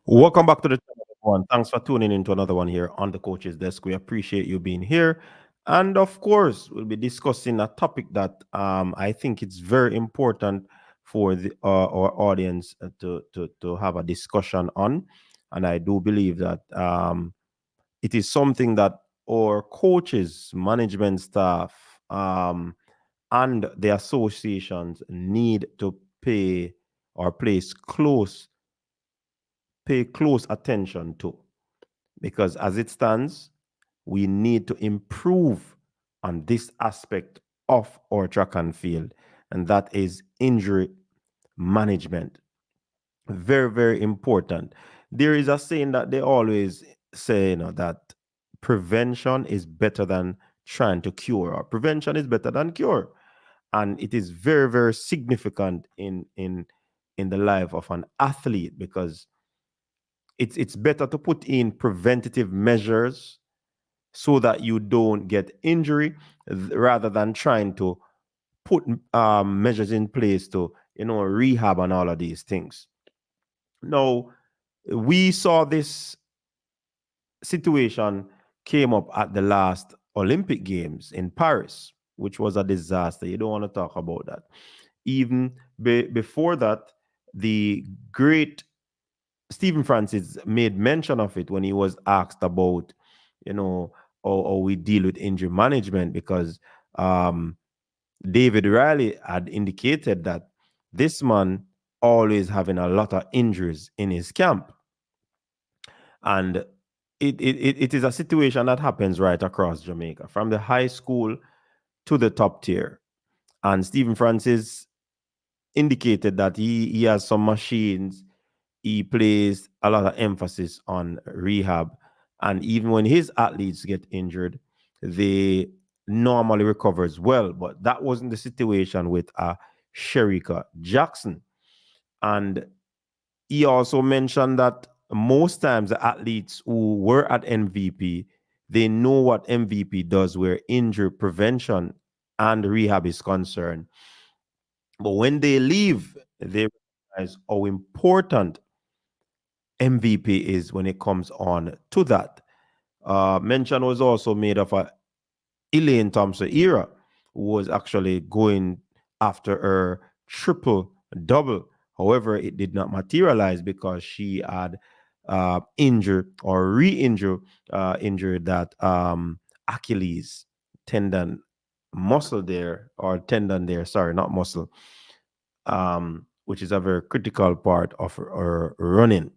Welcome back to the channel, everyone. Thanks for tuning in to another one here on the Coach's Desk. We appreciate you being here. And of course, we'll be discussing a topic that I think it's very important for our audience to have a discussion on. And I do believe that it is something that our coaches, management staff, and the associations need to pay or pay close attention to, because as it stands, we need to improve on this aspect of our track and field, and that is injury management. Very, very important. There is a saying that they always say, that prevention is better than trying to cure, or prevention is better than cure. And it is very, very significant in the life of an athlete, because it's better to put in preventative measures so that you don't get injury, rather than trying to put measures in place to rehab and all of these things. Now, we saw this situation came up at the last Olympic Games in Paris, which was a disaster. You don't want to talk about that. Even before that, the great Stephen Francis made mention of it when he was asked about, you know, how we deal with injury management, because um, David Riley had indicated that this man always having a lot of injuries in his camp. And it is a situation that happens right across Jamaica, from the high school to the top tier. And Stephen Francis indicated that he has some machines. He plays a lot of emphasis on rehab. And even when his athletes get injured, they normally recovers well. But that wasn't the situation with Sherika Jackson. And he also mentioned that most times the athletes who were at MVP, they know what MVP does where injury prevention and rehab is concerned. But when they leave, they realize how important MVP is when it comes on to that. Mention was also made of a Elaine Thompson era, who was actually going after her triple double. However, it did not materialize because she had injured or injured that Achilles tendon muscle there, or tendon there, sorry, not muscle, which is a very critical part of her running.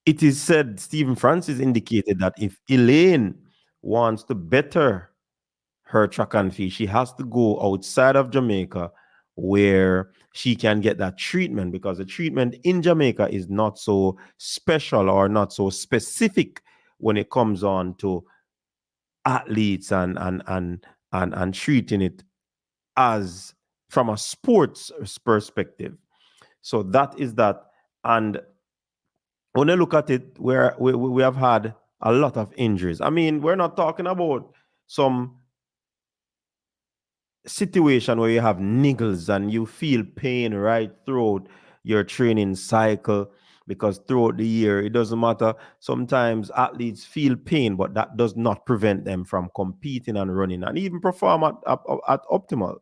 It is said Stephen Francis indicated that if Elaine wants to better her track and field, she has to go outside of Jamaica where she can get that treatment, because the treatment in Jamaica is not so special or not so specific when it comes on to athletes and treating it as from a sports perspective. So that is that. And when I look at it, where we have had a lot of injuries. I mean, we're not talking about some situation where you have niggles and you feel pain right throughout your training cycle, because throughout the year it doesn't matter, sometimes athletes feel pain, but that does not prevent them from competing and running and even perform at optimal.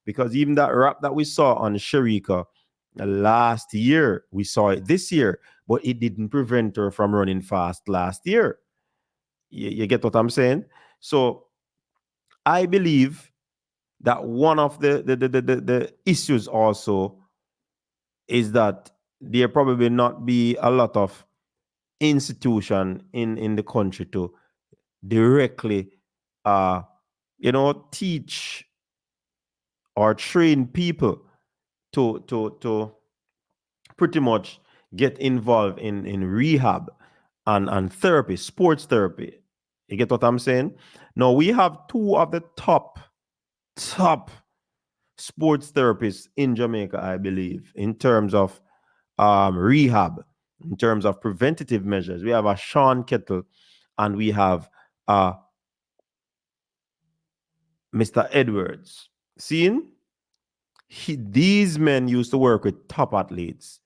Because even that rap that we saw on Sharika last year, we saw it this year, but it didn't prevent her from running fast last year. You get what I'm saying? So I believe that one of the issues also is that there probably not be a lot of institution in the country to directly uh teach or train people to pretty much get involved in rehab and therapy, sports therapy. You get what I'm saying? Now we have two of the top sports therapists in Jamaica, I believe, in terms of rehab, in terms of preventative measures. We have a Sean Kettle and we have Mr. Edwards. Seeing? These men used to work with top athletes.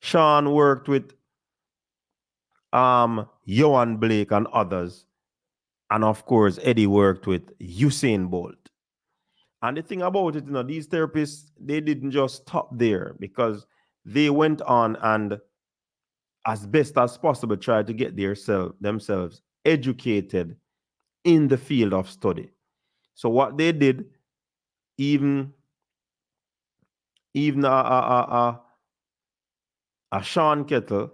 Sean worked with Johan Blake and others. And of course, Eddie worked with Usain Bolt. And the thing about it, these therapists, they didn't just stop there, because they went on and, as best as possible, tried to get themselves educated in the field of study. So what they did, even even Sean Kettle,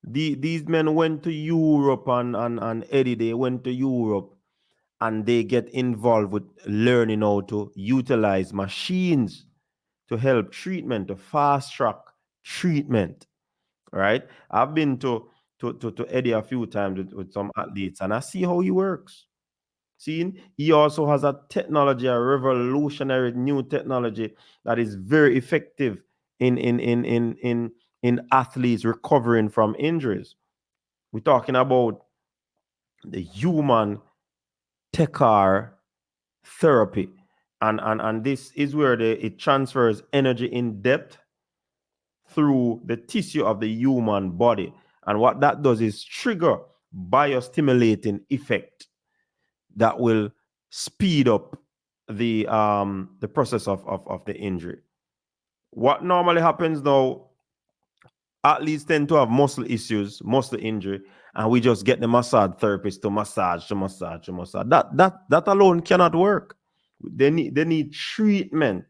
these men went to Europe, and Eddie, they went to Europe, and they get involved with learning how to utilize machines to help treatment, to fast track treatment. Right? I've been to Eddie a few times with some athletes, and I see how he works. Seeing, he also has a technology, a revolutionary new technology that is very effective in athletes recovering from injuries. We're talking about the human Tekar therapy. And this is where it transfers energy in depth through the tissue of the human body. And what that does is trigger biostimulating effect that will speed up the process of the injury. What normally happens now, athletes tend to have muscle issues, muscle injury, and we just get the massage therapist to massage, to massage, to massage. That alone cannot work. They need treatment.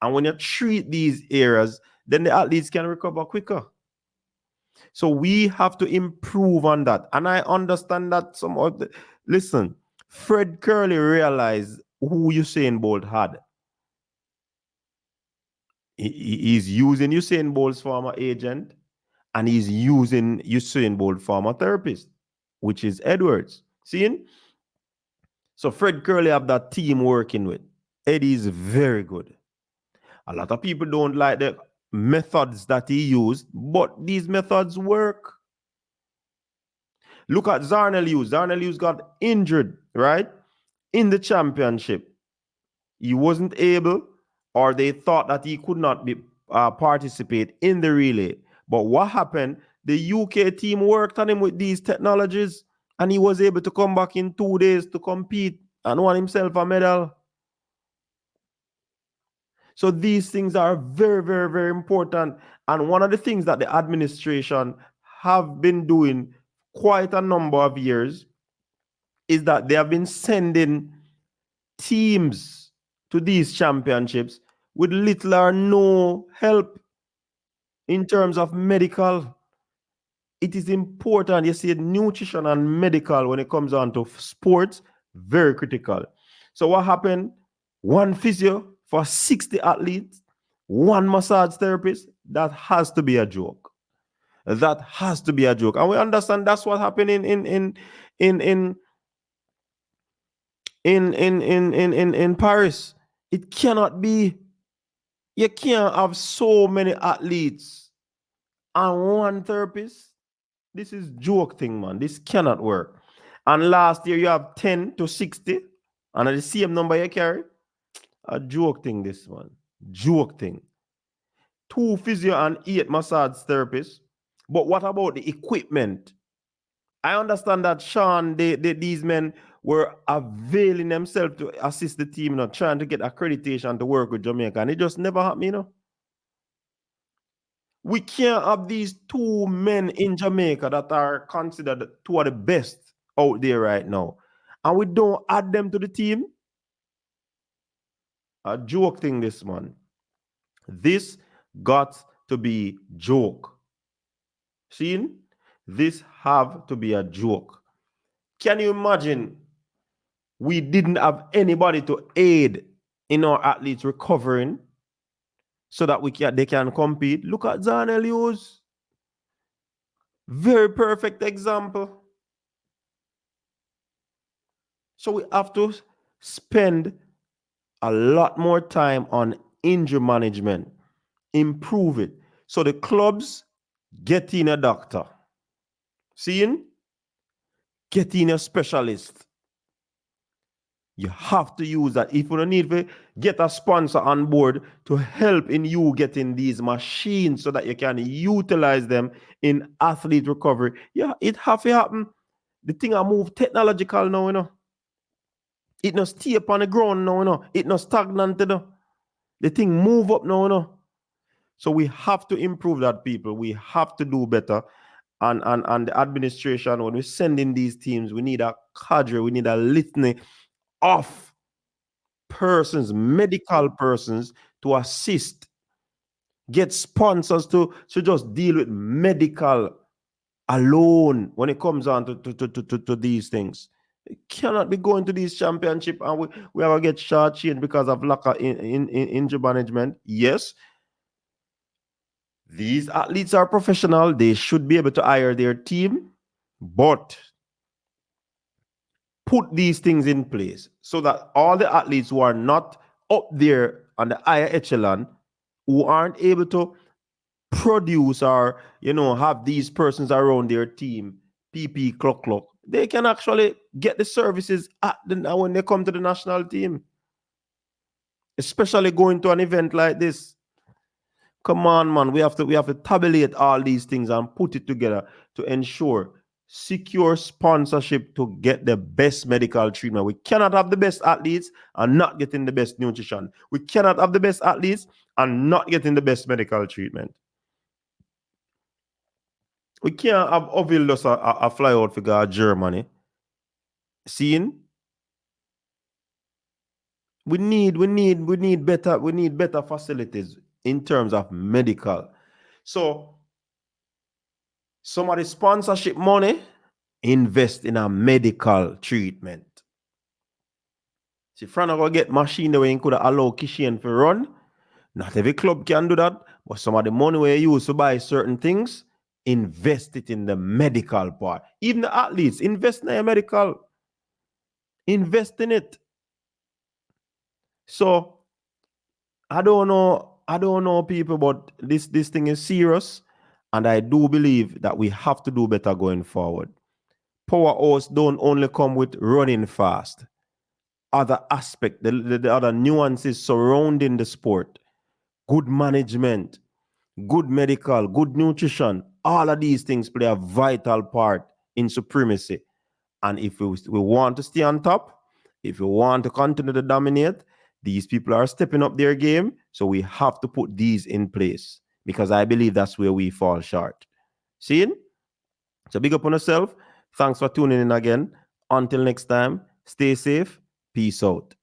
And when you treat these areas, then the athletes can recover quicker. So we have to improve on that. And I understand that listen, Fred Curley realized who Usain Bolt had. He's using Usain Bolt's former agent, and he's using Usain Bolt former therapist, which is Edwards. Seeing? So Fred Curley have that team working with. Eddie is very good. A lot of people don't like the methods that he used, but these methods work. Look at Zarnell Hughes. Zarnell Hughes got injured, right? In the championship. He wasn't able, or they thought that he could not participate in the relay. But what happened? The UK team worked on him with these technologies, and he was able to come back in 2 days to compete and won himself a medal. So these things are very, very, very important. And one of the things that the administration have been doing quite a number of years is that they have been sending teams to these championships with little or no help in terms of medical. It is important. You see, nutrition and medical, when it comes on to sports, very critical. So what happened? One physio for 60 athletes, one massage therapist. That has to be a joke. That has to be a joke. And we understand that's what happened in Paris. It cannot be. You can't have so many athletes and one therapist. This is joke thing, man. This cannot work. And last year you have 10 to 60, and the same number you carry. A joke thing, this one. Joke thing. 2 physio and 8 massage therapists. But what about the equipment? I understand that Sean, these men were availing themselves to assist the team, trying to get accreditation to work with Jamaica, and it just never happened, We can't have these 2 men in Jamaica that are considered 2 of the best out there right now, and we don't add them to the team. A joke thing, this man. This got to be joke. Seeing? This have to be a joke. Can you imagine? We didn't have anybody to aid in our athletes recovering so that they can compete. Look at Zarnell Hughes. Very perfect example. So we have to spend a lot more time on injury management, improve it. So the clubs get in a doctor. Seeing? Get in a specialist. You have to use that. If you don't need to get a sponsor on board to help in you getting these machines so that you can utilize them in athlete recovery, yeah, it have to happen. The thing I move technological now, you know. It not stay up on the ground now, you know. It not stagnant, you know. The thing move up now, you know. So we have to improve that, people. We have to do better. And the administration, when we send in these teams, we need a cadre, we need a litany of persons, medical persons, to assist, get sponsors to just deal with medical alone when it comes on to these things. It cannot be going to these championship and we are going to get short-changed because of lack of injury management. Yes, these athletes are professional. They should be able to hire their team, but put these things in place so that all the athletes who are not up there on the higher echelon, who aren't able to produce or have these persons around their team, PP clock, they can actually get the services when they come to the national team, especially going to an event like this. Come on, man. We have to tabulate all these things and put it together to ensure secure sponsorship to get the best medical treatment. We cannot have the best athletes and not getting the best nutrition. We cannot have the best athletes and not getting the best medical treatment. We can't have Ovil just a fly out for go to Germany. Seeing? We need better facilities in terms of medical. So some of the sponsorship money invest in a medical treatment. See, Fran go get machine the way you could allow Kishian to run. Not every club can do that, but some of the money we use to buy certain things, invest it in the medical part. Even the athletes, invest in their medical. Invest in it. So I don't know people, but this thing is serious, and I do believe that we have to do better going forward. Powerhouse don't only come with running fast. Other aspect, the other nuances surrounding the sport, good management, good medical, good nutrition, all of these things play a vital part in supremacy. And if we want to stay on top, if we want to continue to dominate, these people are stepping up their game. So we have to put these in place, because I believe that's where we fall short. Seeing? So big up on yourself. Thanks for tuning in again. Until next time, stay safe. Peace out.